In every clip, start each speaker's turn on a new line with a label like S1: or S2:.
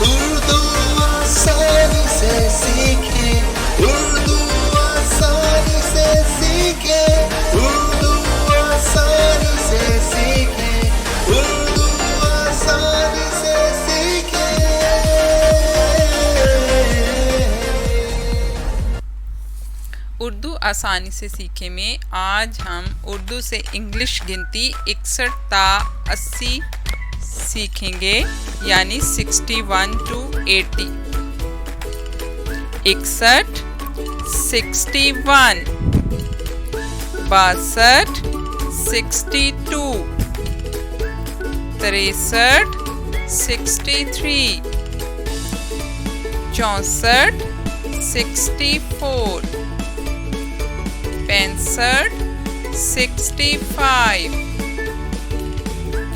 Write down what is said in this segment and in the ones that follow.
S1: उर्दू आसानी से सीखें, उर्दू आसानी से सीखें, उर्दू आसानी से सीखें, उर्दू आसानी से सीखें।
S2: उर्दू आसानी से सीखे में आज हम उर्दू से इंग्लिश गिनती 61 ता 80 सीखेंगे, यानी 61 to 80। 61 61, 62 62, 63 63, 64 64, 65 65,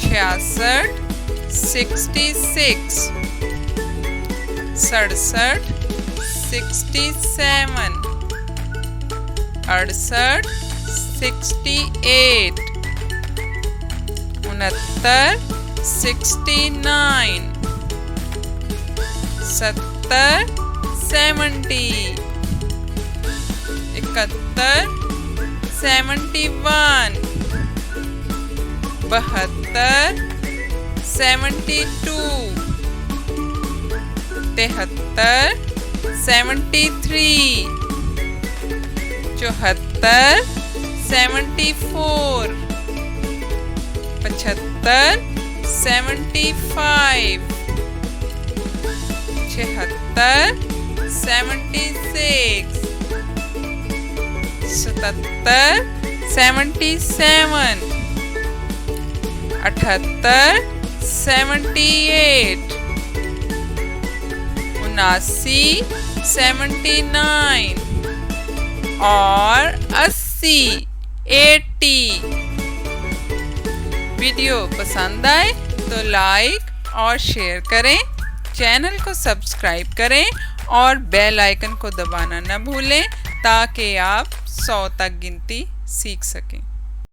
S2: 66 66, 67 67, 68 68, 69 69, 70 70, 71 71, 72 72, 73 73, 74 74, 75 75, 76 76, 77 77, 78 78, 79 79 और 80 80। वीडियो पसंद आए तो लाइक और शेयर करें, चैनल को सब्सक्राइब करें और बेल आइकन को दबाना न भूलें ताकि आप 100 तक गिनती सीख सकें।